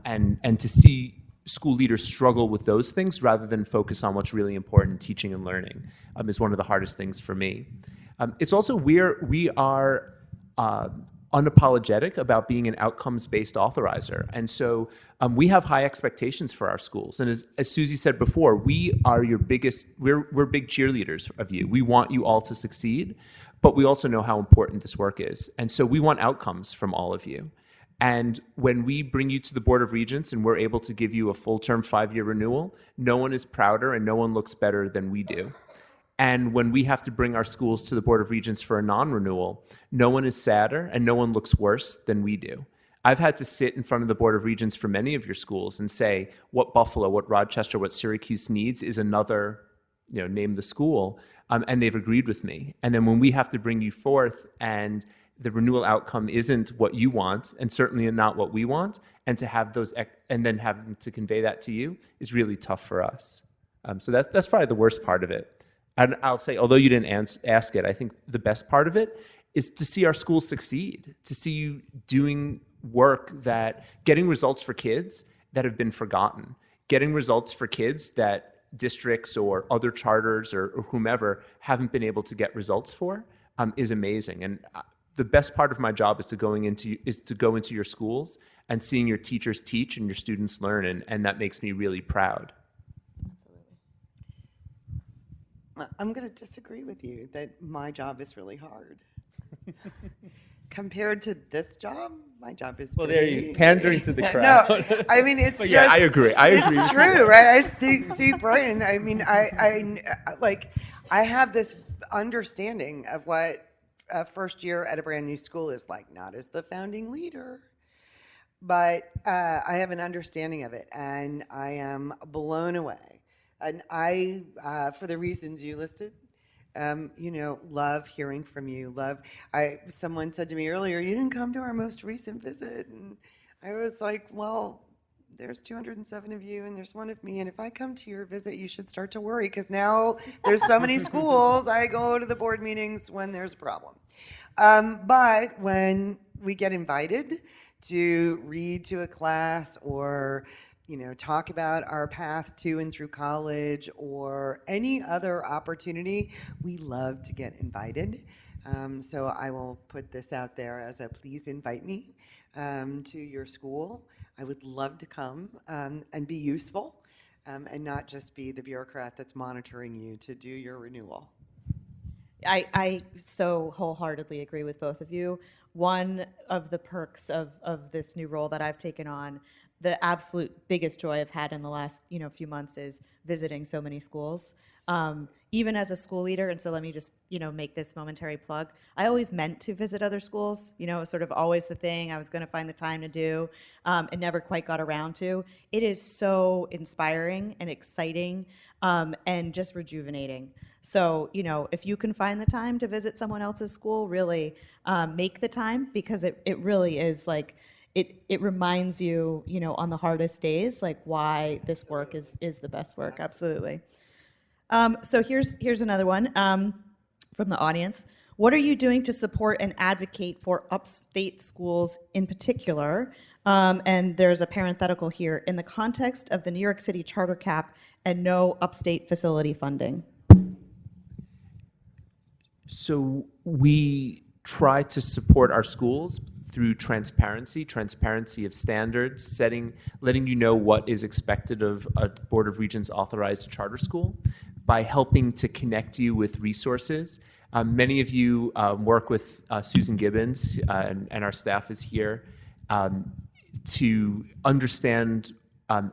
and to see school leaders struggle with those things rather than focus on what's really important, teaching and learning, is one of the hardest things for me. It's also we are unapologetic about being an outcomes-based authorizer. And so we have high expectations for our schools. And as Susie said before, we are your biggest, we're big cheerleaders of you. We want you all to succeed, but we also know how important this work is. And so we want outcomes from all of you. And when we bring you to the Board of Regents and we're able to give you a full-term 5-year renewal, no one is prouder and no one looks better than we do. And when we have to bring our schools to the Board of Regents for a non-renewal, no one is sadder and no one looks worse than we do. I've had to sit in front of the Board of Regents for many of your schools and say, what Buffalo, what Rochester, what Syracuse needs is another, name the school, and they've agreed with me. And then when we have to bring you forth and the renewal outcome isn't what you want, and certainly not what we want, and to have those, and then having to convey that to you is really tough for us. So that's probably the worst part of it. And I'll say, although you didn't ask it, I think the best part of it is to see our schools succeed, to see you doing work that, getting results for kids that have been forgotten, getting results for kids that districts or other charters or whomever haven't been able to get results for, is amazing. And the best part of my job is to go into your schools and seeing your teachers teach and your students learn, and that makes me really proud. I'm going to disagree with you that my job is really hard. Compared to this job, my job is pretty- pandering to the No, crowd. I mean, it's But just... yeah, I agree. It's true, right? See, Brian, I mean, I have this understanding of what a first year at a brand new school is like, not as the founding leader, but I have an understanding of it, and I am blown away. And I, for the reasons you listed, love hearing from you. Someone said to me earlier, you didn't come to our most recent visit. And I was like, well, there's 207 of you and there's one of me. And if I come to your visit, you should start to worry because now there's so many schools. I go to the board meetings when there's a problem. But when we get invited to read to a class or talk about our path to and through college or any other opportunity, we love to get invited. So I will put this out there as a please invite me to your school. I would love to come and be useful and not just be the bureaucrat that's monitoring you to do your renewal. I so wholeheartedly agree with both of you. One of the perks of this new role that I've taken on, the absolute biggest joy I've had in the last few months is visiting so many schools. Even as a school leader, and so let me just make this momentary plug. I always meant to visit other schools. It was sort of always the thing I was going to find the time to do, and never quite got around to. It is so inspiring and exciting, and just rejuvenating. So if you can find the time to visit someone else's school, really make the time, because it really is like. It reminds you, on the hardest days, like why this work is the best work. Absolutely. So here's another one from the audience. What are you doing to support and advocate for upstate schools in particular? And there's a parenthetical here, in the context of the New York City charter cap and no upstate facility funding. So we try to support our schools through transparency of standards, letting you know what is expected of a Board of Regents authorized charter school, by helping to connect you with resources. Many of you work with Susan Gibbons, and our staff is here to understand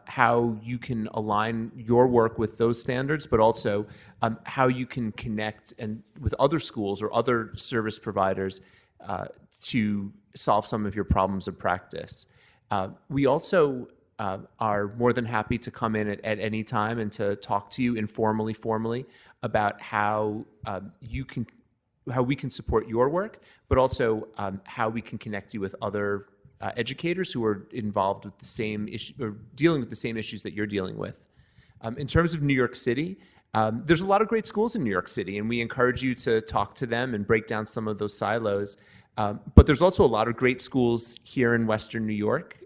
how you can align your work with those standards, but also how you can connect with other schools or other service providers to solve some of your problems of practice. We also are more than happy to come in at any time and to talk to you informally, formally about how we can support your work, but also how we can connect you with other educators who are involved with the same issue or dealing with the same issues that you're dealing with. In terms of New York City, there's a lot of great schools in New York City, and we encourage you to talk to them and break down some of those silos. But there's also a lot of great schools here in Western New York,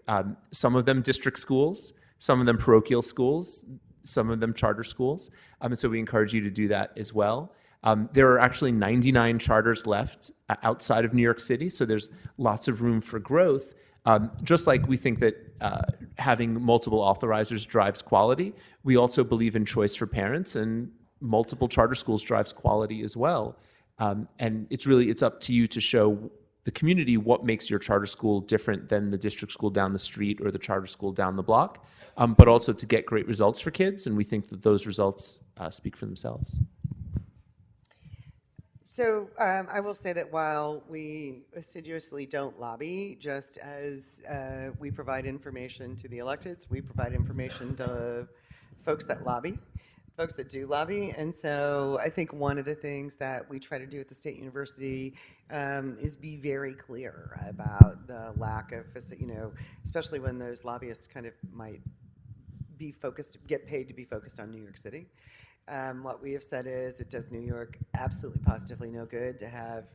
some of them district schools, some of them parochial schools, some of them charter schools. And so we encourage you to do that as well. There are actually 99 charters left outside of New York City, so there's lots of room for growth. Just like we think that having multiple authorizers drives quality, we also believe in choice for parents, and multiple charter schools drives quality as well. And it's up to you to show the community what makes your charter school different than the district school down the street or the charter school down the block, but also to get great results for kids, and we think that those results speak for themselves. So I will say that while we assiduously don't lobby, just as we provide information to the electeds, we provide information to folks that lobby, folks that do lobby. And so I think one of the things that we try to do at the State University is be very clear about the lack of, especially when those lobbyists kind of might be focused, get paid to be focused on New York City. What we have said is it does New York absolutely positively no good to have,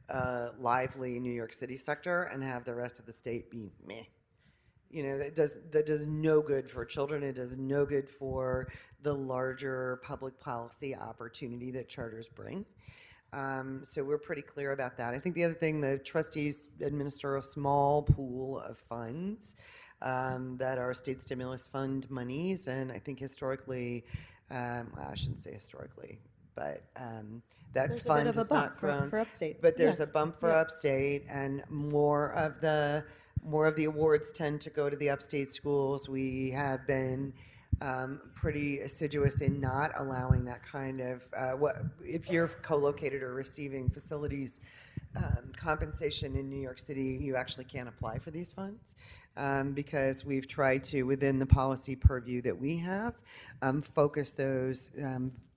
a lively New York City sector and have the rest of the state be meh. That does no good for children. It does no good for the larger public policy opportunity that charters bring. So we're pretty clear about that. I think the other thing, the trustees administer a small pool of funds that are state stimulus fund monies, and I think historically, I shouldn't say historically, but that There's a fund bit of a has not bump grown. for upstate. But there's Yeah. a bump for upstate, and more of the awards tend to go to the upstate schools. We have been pretty assiduous in not allowing that kind of if you're co-located or receiving facilities compensation in New York City, you actually can't apply for these funds because we've tried to, within the policy purview that we have, focus those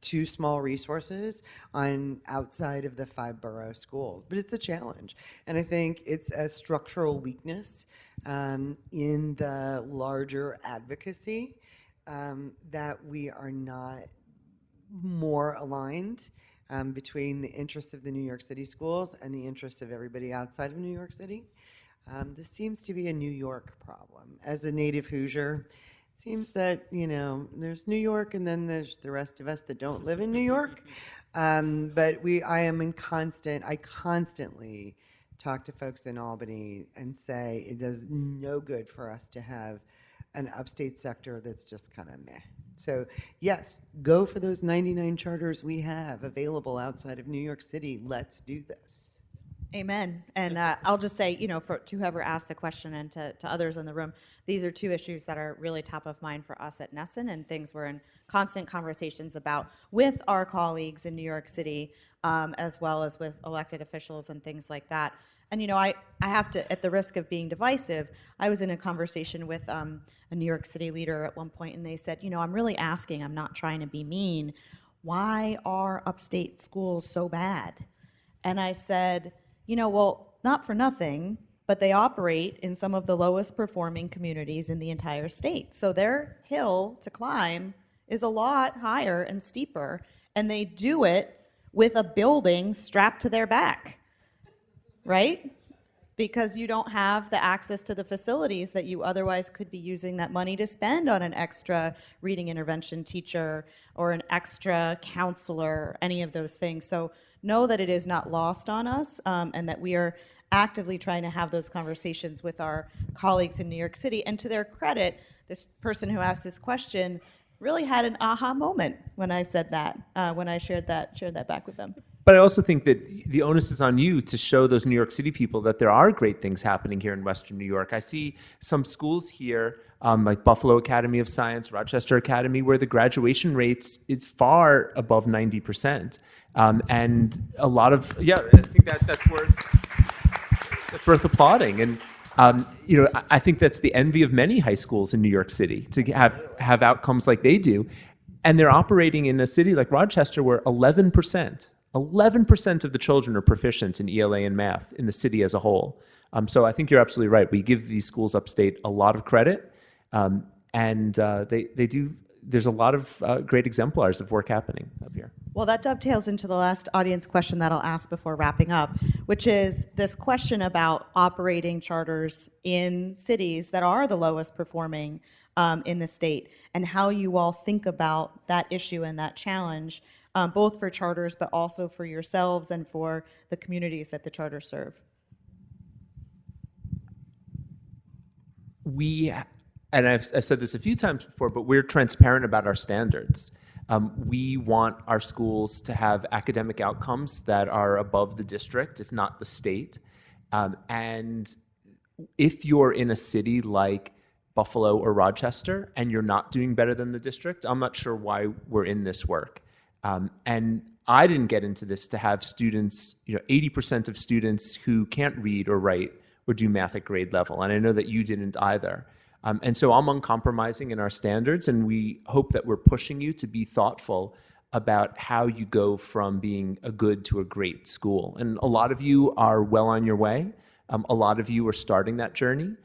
two small resources on outside of the 5 borough schools. But it's a challenge, and I think it's a structural weakness in the larger advocacy that we are not more aligned between the interests of the New York City schools and the interests of everybody outside of New York City. This seems to be a New York problem. As a native Hoosier, it seems that, there's New York and then there's the rest of us that don't live in New York. But I constantly talk to folks in Albany and say it does no good for us to have an upstate sector that's just kind of meh. So yes, go for those 99 charters we have available outside of New York City. Let's do this. Amen. And I'll just say, to whoever asked the question and to others in the room, these are two issues that are really top of mind for us at NYSED and things we're in constant conversations about with our colleagues in New York City, as well as with elected officials and things like that. And, I have to, at the risk of being divisive, I was in a conversation with a New York City leader at one point, and they said, I'm really asking, I'm not trying to be mean, why are upstate schools so bad? And I said, well, not for nothing, but they operate in some of the lowest performing communities in the entire state. So their hill to climb is a lot higher and steeper, and they do it with a building strapped to their back, right? Because you don't have the access to the facilities that you otherwise could be using that money to spend on an extra reading intervention teacher or an extra counselor, any of those things. So know that it is not lost on us, and that we are actively trying to have those conversations with our colleagues in New York City. And to their credit, this person who asked this question really had an aha moment when I said that, when I shared that back with them. But I also think that the onus is on you to show those New York City people that there are great things happening here in Western New York. I see some schools here, like Buffalo Academy of Science, Rochester Academy, where the graduation rates is far above 90%. And a lot of, I think that's worth applauding. And I think that's the envy of many high schools in New York City to have outcomes like they do. And they're operating in a city like Rochester where 11% of the children are proficient in ELA and math in the city as a whole. So I think you're absolutely right. We give these schools upstate a lot of credit, and they do. There's a lot of great exemplars of work happening up here. Well, that dovetails into the last audience question that I'll ask before wrapping up, which is this question about operating charters in cities that are the lowest performing in the state, and how you all think about that issue and that challenge, both for charters, but also for yourselves and for the communities that the charters serve. And I've said this a few times before, but we're transparent about our standards. We want our schools to have academic outcomes that are above the district, if not the state. And if you're in a city like Buffalo or Rochester and you're not doing better than the district, I'm not sure why we're in this work. And I didn't get into this to have students, 80% of students who can't read or write or do math at grade level. And I know that you didn't either. And so I'm uncompromising in our standards, and we hope that we're pushing you to be thoughtful about how you go from being a good to a great school. And a lot of you are well on your way. A lot of you are starting that journey.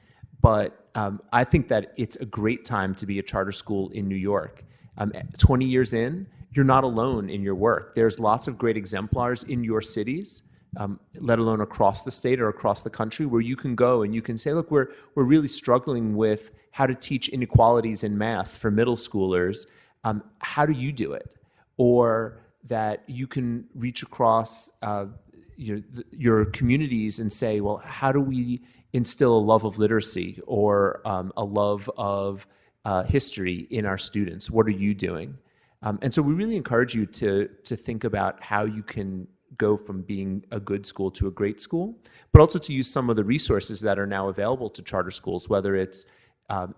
But I think that it's a great time to be a charter school in New York. 20 years in, you're not alone in your work. There's lots of great exemplars in your cities, let alone across the state or across the country, where you can go and you can say, look, we're really struggling with how to teach inequalities in math for middle schoolers. How do you do it? Or that you can reach across your communities and say, well, how do we instill a love of literacy or a love of history in our students? What are you doing? And so we really encourage you to think about how you can go from being a good school to a great school, but also to use some of the resources that are now available to charter schools, whether it's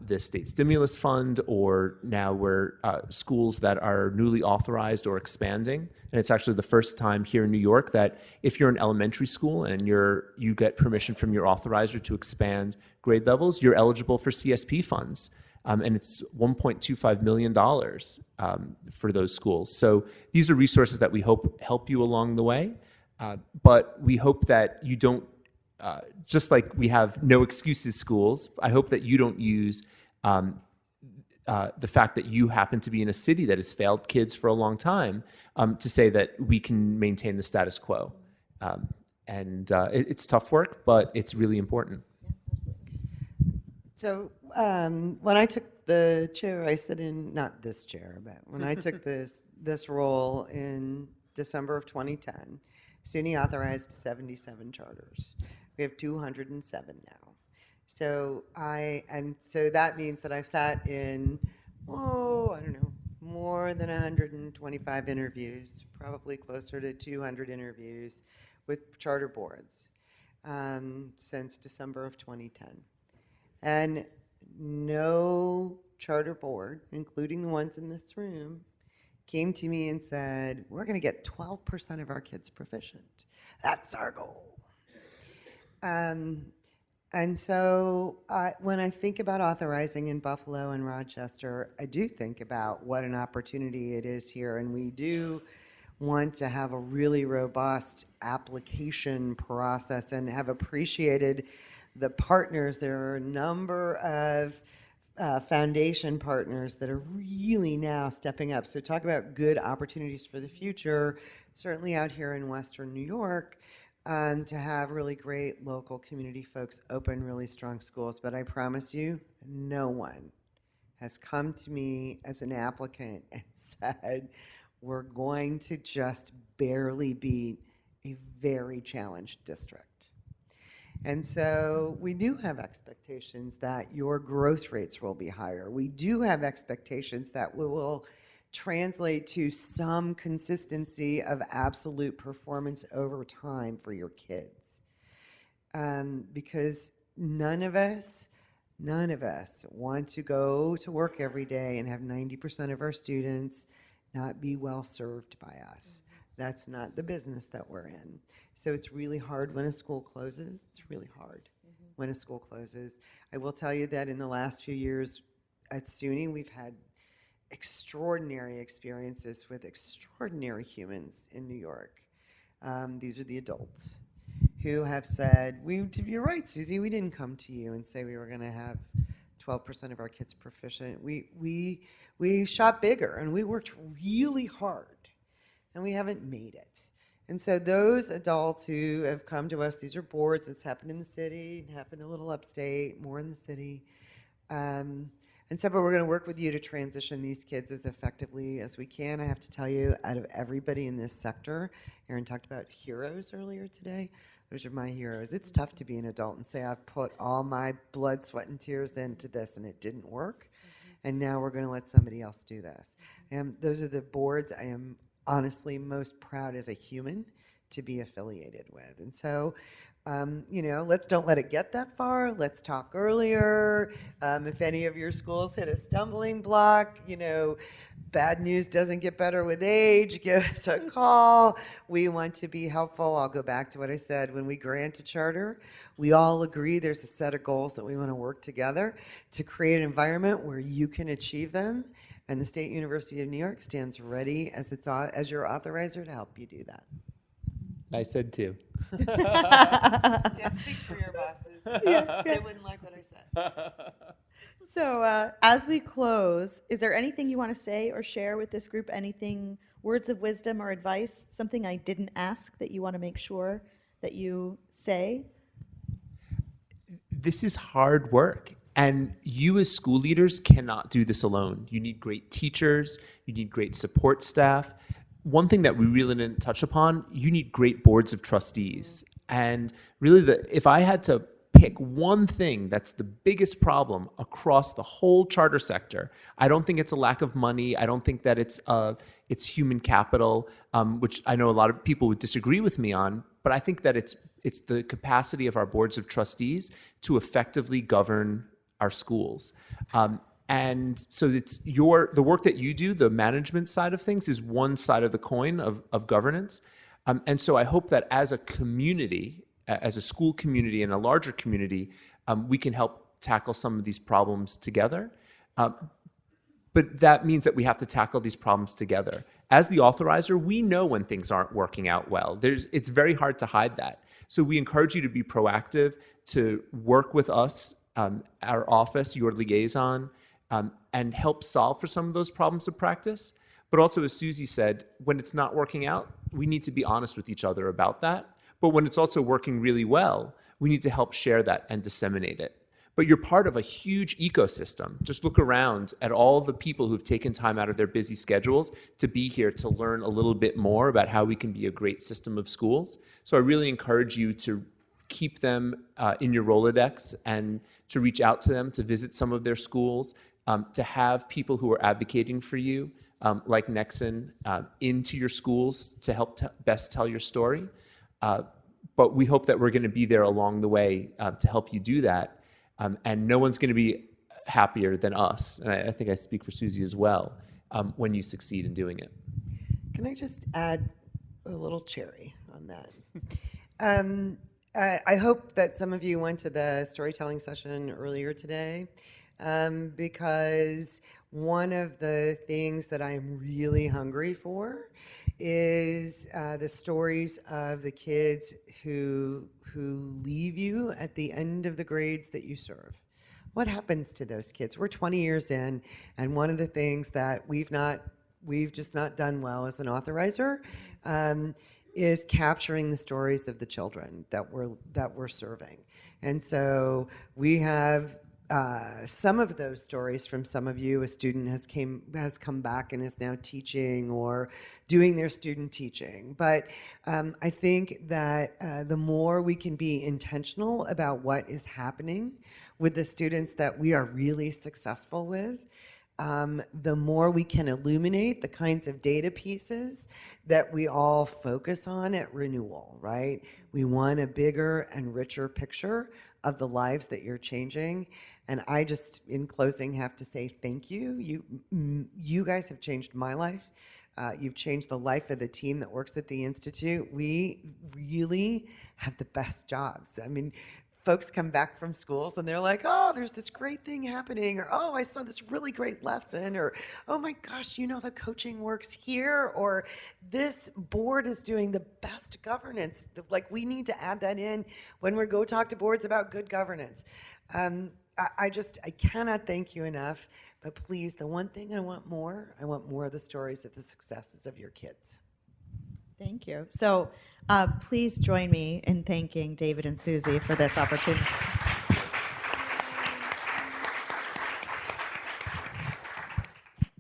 the state stimulus fund, or now we're schools that are newly authorized or expanding. And it's actually the first time here in New York that if you're an elementary school and you get permission from your authorizer to expand grade levels, you're eligible for CSP funds. And it's $1.25 million for those schools. So these are resources that we hope help you along the way. But we hope that you don't, just like we have no excuses schools, I hope that you don't use the fact that you happen to be in a city that has failed kids for a long time to say that we can maintain the status quo. It's tough work, but it's really important. So when I took the chair, I sit in, not this chair, but when I took this role in December of 2010, SUNY authorized 77 charters. We have 207 now. So that means that I've sat in, I don't know, more than 125 interviews, probably closer to 200 interviews with charter boards since December of 2010. And no charter board, including the ones in this room, came to me and said, we're going to get 12% of our kids proficient. That's our goal. And so when I think about authorizing in Buffalo and Rochester, I do think about what an opportunity it is here. And we do want to have a really robust application process and have appreciated the partners. There are a number of foundation partners that are really now stepping up. So talk about good opportunities for the future, certainly out here in Western New York, to have really great local community folks open really strong schools. But I promise you, no one has come to me as an applicant and said, we're going to just barely beat a very challenged district. And so we do have expectations that your growth rates will be higher. We do have expectations that we will translate to some consistency of absolute performance over time for your kids. Because none of us want to go to work every day and have 90% of our students not be well served by us. That's not the business that we're in. So it's really hard when a school closes. It's really hard when a school closes. I will tell you that in the last few years at SUNY, we've had extraordinary experiences with extraordinary humans in New York. These are the adults who have said, you're right, Susie, we didn't come to you and say we were going to have 12% of our kids proficient. We shot bigger and we worked really hard. And we haven't made it. And so those adults who have come to us, these are boards, it's happened in the city, it happened a little upstate, more in the city. And so, but we're going to work with you to transition these kids as effectively as we can. I have to tell you, out of everybody in this sector, Erin talked about heroes earlier today. Those are my heroes. It's tough to be an adult and say, I've put all my blood, sweat, and tears into this and it didn't work. And now we're going to let somebody else do this. And those are the boards I am honestly most proud as a human to be affiliated with. And so, don't let it get that far. Let's talk earlier. If any of your schools hit a stumbling block, bad news doesn't get better with age, give us a call. We want to be helpful. I'll go back to what I said. When we grant a charter, we all agree there's a set of goals that we want to work together to create an environment where you can achieve them. And the State University of New York stands ready as your authorizer to help you do that. I said too. Can't speak for your bosses. They wouldn't like what I said. So, as we close, is there anything you want to say or share with this group? Anything, words of wisdom or advice? Something I didn't ask that you want to make sure that you say? This is hard work. And you as school leaders cannot do this alone. You need great teachers, you need great support staff. One thing that we really didn't touch upon, you need great boards of trustees. And really, if I had to pick one thing that's the biggest problem across the whole charter sector, I don't think it's a lack of money. I don't think that it's human capital, which I know a lot of people would disagree with me on. But I think that it's the capacity of our boards of trustees to effectively govern our schools. And so it's the work that you do, the management side of things, is one side of the coin of governance. And so I hope that as a community, as a school community and a larger community, we can help tackle some of these problems together. But that means that we have to tackle these problems together. As the authorizer, we know when things aren't working out well. It's very hard to hide that. So we encourage you to be proactive, to work with us, our office, your liaison, and help solve for some of those problems of practice. But also, as Susie said, when it's not working out, we need to be honest with each other about that. But when it's also working really well, we need to help share that and disseminate it. But you're part of a huge ecosystem. Just look around at all the people who've taken time out of their busy schedules to be here to learn a little bit more about how we can be a great system of schools. So I really encourage you to keep them in your Rolodex and to reach out to them, to visit some of their schools, to have people who are advocating for you, like Nexon, into your schools to help best tell your story. But we hope that we're going to be there along the way to help you do that. And no one's going to be happier than us, and I think I speak for Susie as well, when you succeed in doing it. Can I just add a little cherry on that? I hope that some of you went to the storytelling session earlier today, because one of the things that I'm really hungry for is the stories of the kids who leave you at the end of the grades that you serve. What happens to those kids? We're 20 years in, and one of the things that we've just not done well as an authorizer is capturing the stories of the children that we're serving. And so we have some of those stories from some of you. A student has come back and is now teaching or doing their student teaching. But I think that the more we can be intentional about what is happening with the students that we are really successful with, the more we can illuminate the kinds of data pieces that we all focus on at renewal, right? We want a bigger and richer picture of the lives that you're changing. And I just, in closing, have to say thank you. You guys have changed my life. You've changed the life of the team that works at the Institute. We really have the best jobs. I mean, folks come back from schools and they're like, oh, there's this great thing happening, or oh, I saw this really great lesson, or oh my gosh, the coaching works here, or this board is doing the best governance. Like, we need to add that in when we go talk to boards about good governance. I cannot thank you enough, but please, the one thing I want more of the stories of the successes of your kids. Thank you. So please join me in thanking David and Susie for this opportunity.